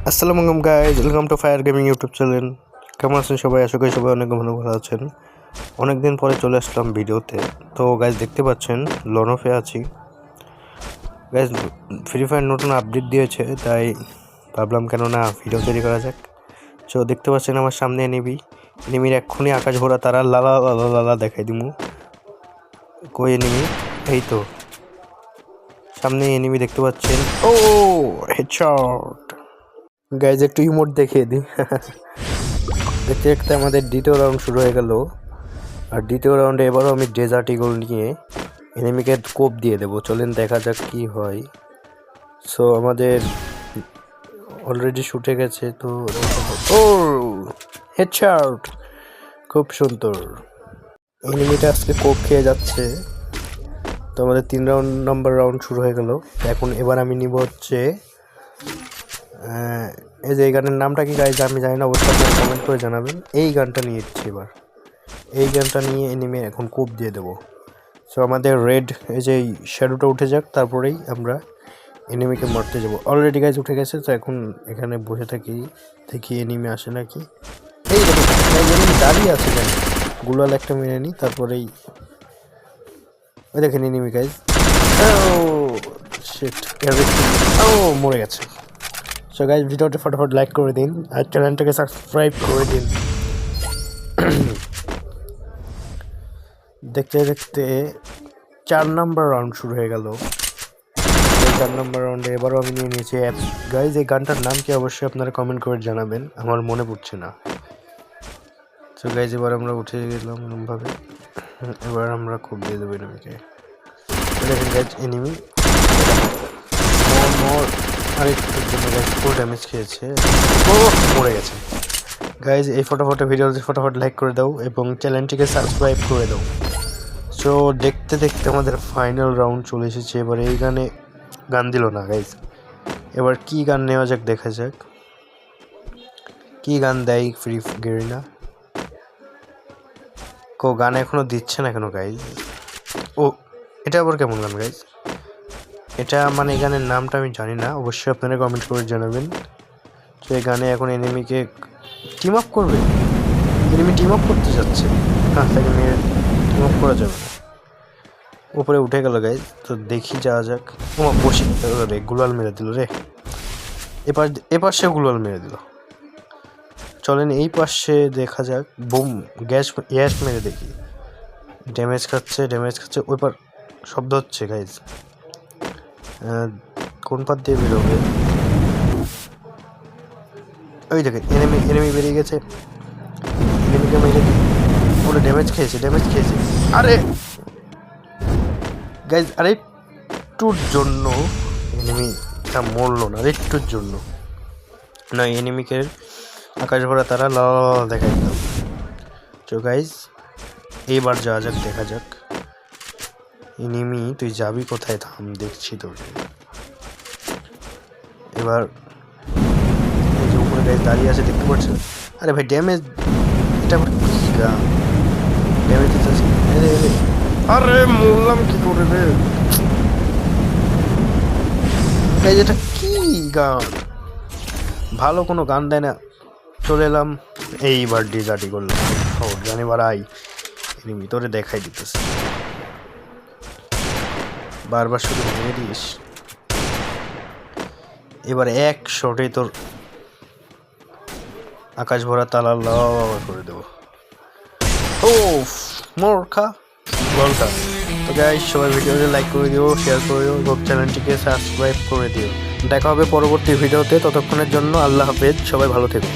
আসসালামু আলাইকুম guys, welcome to fire gaming YouTube channel. কেমন আছেন সবাই? আশা করি সবাই অনেক ভালো আছেন। অনেক দিন পরে চলে আসলাম ভিডিওতে। তো গাইজ দেখতে পাচ্ছেন লনফে আছি। গাইজ ফ্রি ফায়ার নতুন আপডেট দিয়েছে, তাই ভাবলাম কেন না ভিডিও তৈরি করা যাক। তো দেখতে পাচ্ছেন আমার সামনে এনিমির এক্ষুনি আকাশ ভরা তারা লালা লালা লালা দেখাই দিমু। কই এনিমি? এই তো সামনে এনিমি দেখতে পাচ্ছেন। ও হেডশট। গাইজ একটু ইমোট দেখিয়ে দিই। দেখতে দেখতে আমাদের দ্বিতীয় রাউন্ড শুরু হয়ে গেল। আর দ্বিতীয় রাউন্ডে এবারও আমি ডেজার্ট ইগল নিয়ে এনিমিকে কোপ দিয়ে দেবো। চলেন দেখা যাক কি হয়। সো আমাদের অলরেডি শুটে গেছে, তো ও হেডশট, খুব সুন্দর। এনিমিটা আজকে কোপ খেয়ে যাচ্ছে। তো আমাদের 3 নম্বর রাউন্ড শুরু হয়ে গেল। এবার আমি নিব হচ্ছে এই যে এই গানের নামটা কি গাইজ আমি জানি না, অবশ্যই আপনারা কমেন্ট করে জানাবেন। এই গানটা নিয়ে এসেছি এবার। এই গানটা নিয়ে এনিমে এখন কোপ দিয়ে দেবো। সো আমাদের রেড এই যে শ্যাডোটা উঠে যাক, তারপরেই আমরা এনিমিকে মারতে যাবো। অলরেডি গাইজ উঠে গেছে, তো এখন এখানে বসে দেখি এনিমি আসে নাকি। এই দেখুন এনিমি দাঁড়িয়ে আছে কেন, গুলাল একটা মেরে নিই, তারপরেই ওই দেখেন এনিমি গাইজ। ও মরে গেছে। সো গাইজ ভিডিওটা ফটাফট লাইক করে দিন আর চ্যানেলটাকে সাবস্ক্রাইব করে দিন। দেখতে দেখতে 4 নম্বর রাউন্ড শুরু হয়ে গেল। 4 নম্বর রাউন্ডে এবারও আমি নিয়ে নিয়েছি অ্যাপস। গাইজ এই গানটার নাম কি অবশ্যই আপনারা কমেন্ট করে জানাবেন, আমার মনে পড়ছে না। সো গাইজ এবার আমরা উঠে গেলাম এরকমভাবে। এবার আমরা খুব দিয়ে দেবো এনিমিকে। দেখেন গাইজ এনিমি আরেকটুর জন্য গাইজ ফুল ড্যামেজ খেয়েছে, ও মরে গেছে। গাইজ এই ভিডিওতে ফটাফট লাইক করে দাও এবং চ্যানেলটিকে সাবস্ক্রাইব করে দাও। সো দেখতে দেখতে আমাদের ফাইনাল রাউন্ড চলে এসেছে। এবার এই গান দিল না গাইজ। এবার কি গান নেওয়া যাক, দেখা যাক কি গান দেয় ফ্রি গেরিনা। গান এখনো দিচ্ছে না কেন গাইজ? ও এটা আবার কেমন গান গাইজ? এটা মানে এই গানের নামটা আমি জানি না, অবশ্যই আপনারা কমেন্ট করে জানাবেন। তো এই গানে এখন এনিমিকে টিম আপ করবে, এনিমি টিম আপ করতে যাচ্ছে। তাকে মেরে টিম আপ করা যাবে না। উপরে উঠে গেল গাইজ, তো দেখি যাওয়া যাক। ও বসে রে, গুলাল মেরে দিল রে। এপার সে গুলাল মেরে দিল। চলেন এই পাশে দেখা যাক। বুম গ্যাস মেরে দেখি। ড্যামেজ খাচ্ছে। ওই পার শব্দ হচ্ছে গাইজ। কোন পার দিয়ে বেরোবে? ওই দেখেন এনিমি বেরিয়ে গেছে। এনিমিকে মেরে পুরো ড্যামেজ খেয়েছে। আরে গাইজ আরে একটুর জন্য এনিমিটা মরলো না, একটুর জন্য না। এনিমিকে আকাশ ভরা তারা লাল দেখাই দিতাম। তো গাইজ এইবার যাওয়া যাক, দেখা যাক। এনিমি তুই যাবি কোথায়? থাম, দেখছি তোর। এবার এই যে উপরে গাইজ দাঁড়িয়ে আছে, দেখতে পাচ্ছেন? আরে ভাই ড্যামেজ, এটা আবার কি গান? ড্যামেজ দিতেছি। আরে মরলাম কি করে রে গাইজ? এটা কি গান? ভালো কোনো গান দেয় না। চলে এলাম এইবার ডেজার্টি করলাম। গানে বাড়াই এনিমি তোরে দেখাই দিতেছে। বারবার শুধু ভেঙে দিস। এবার এক শটে তোর আকাশ ভরা তালা করে দেবো। ও মোরখা বলটা। তো গাইস সবাই ভিডিওতে লাইক করে দিও, শেয়ার করে দিও এবং চ্যানেলটিকে সাবস্ক্রাইব করে দিও। দেখা হবে পরবর্তী ভিডিওতে। ততক্ষণের জন্য আল্লাহ হাফেজ, সবাই ভালো থেকো।